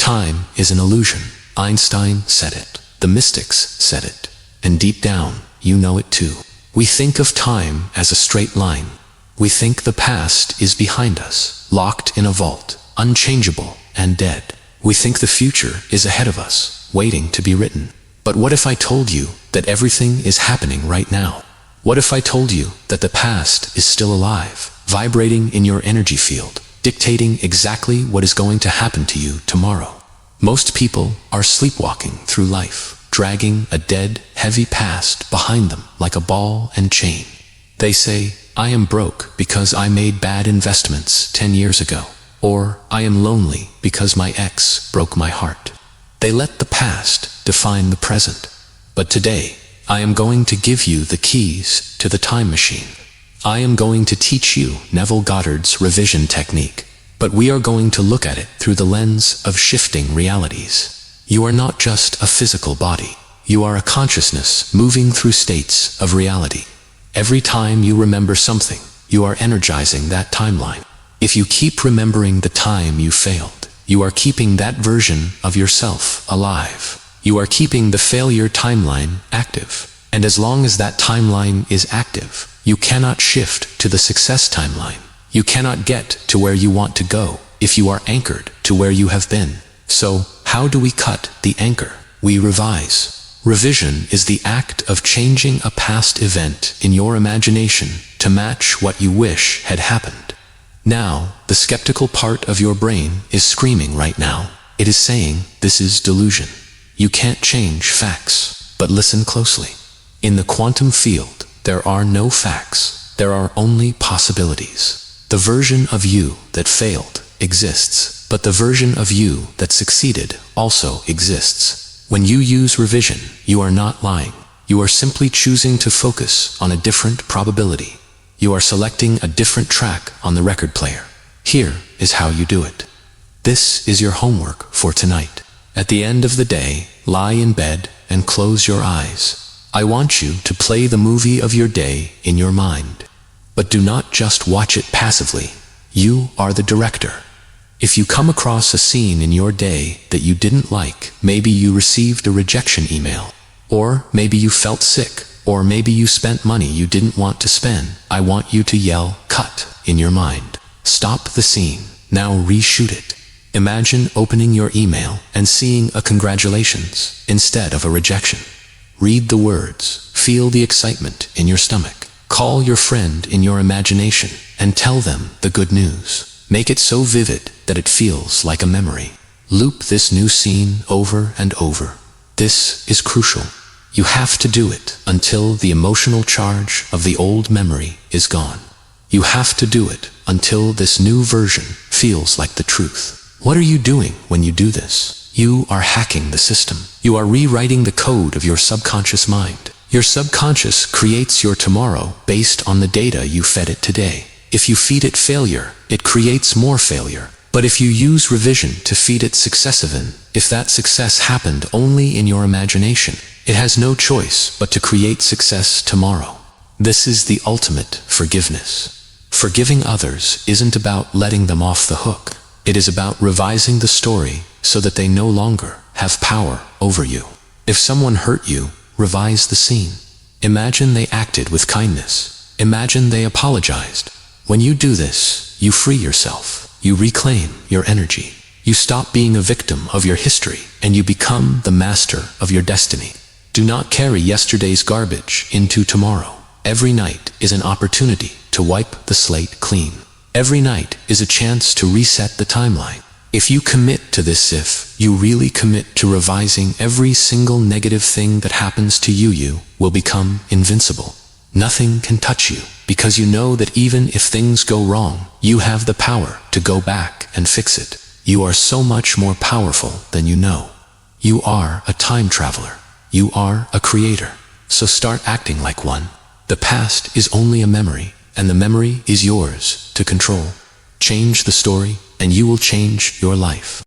Time is an illusion. Einstein said it. The mystics said it. And deep down, you know it too. We think of time as a straight line. We think the past is behind us, locked in a vault, unchangeable and dead. We think the future is ahead of us, waiting to be written. But what if I told you that everything is happening right now? What if I told you that the past is still alive, vibrating in your energy field, dictating exactly what is going to happen to you tomorrow? Most people are sleepwalking through life, dragging a dead, heavy past behind them like a ball and chain. They say, I am broke because I made bad investments 10 years ago. Or, I am lonely because my ex broke my heart. They let the past define the present. But today, I am going to give you the keys to the time machine. I am going to teach you Neville Goddard's revision technique. But we are going to look at it through the lens of shifting realities. You are not just a physical body. You are a consciousness moving through states of reality. Every time you remember something, you are energizing that timeline. If you keep remembering the time you failed, you are keeping that version of yourself alive. You are keeping the failure timeline active. And as long as that timeline is active, you cannot shift to the success timeline. You cannot get to where you want to go if you are anchored to where you have been. So, how do we cut the anchor? We revise. Revision is the act of changing a past event in your imagination to match what you wish had happened. Now, the skeptical part of your brain is screaming right now. It is saying, this is delusion. You can't change facts. But listen closely. In the quantum field, there are no facts. There are only possibilities. The version of you that failed exists, but the version of you that succeeded also exists. When you use revision, you are not lying. You are simply choosing to focus on a different probability. You are selecting a different track on the record player. Here is how you do it. This is your homework for tonight. At the end of the day, lie in bed and close your eyes. I want you to play the movie of your day in your mind. But do not just watch it passively. You are the director. If you come across a scene in your day that you didn't like, maybe you received a rejection email, or maybe you felt sick, or maybe you spent money you didn't want to spend, I want you to yell, cut, in your mind. Stop the scene. Now reshoot it. Imagine opening your email and seeing a congratulations instead of a rejection. Read the words. Feel the excitement in your stomach. Call your friend in your imagination and tell them the good news. Make it so vivid that it feels like a memory. Loop this new scene over and over. This is crucial. You have to do it until the emotional charge of the old memory is gone. You have to do it until this new version feels like the truth. What are you doing when you do this? You are hacking the system. You are rewriting the code of your subconscious mind. Your subconscious creates your tomorrow based on the data you fed it today. If you feed it failure, it creates more failure. But if you use revision to feed it success event, if that success happened only in your imagination, it has no choice but to create success tomorrow. This is the ultimate forgiveness. Forgiving others isn't about letting them off the hook. It is about revising the story so that they no longer have power over you. If someone hurt you, revise the scene. Imagine they acted with kindness. Imagine they apologized. When you do this, you free yourself. You reclaim your energy. You stop being a victim of your history, and you become the master of your destiny. Do not carry yesterday's garbage into tomorrow. Every night is an opportunity to wipe the slate clean. Every night is a chance to reset the timeline. If you commit to this, if you really commit to revising every single negative thing that happens to you, you will become invincible. Nothing can touch you, because you know that even if things go wrong, you have the power to go back and fix it. You are so much more powerful than you know. You are a time traveler. You are a creator. So start acting like one. The past is only a memory, and the memory is yours to control. Change the story, and you will change your life.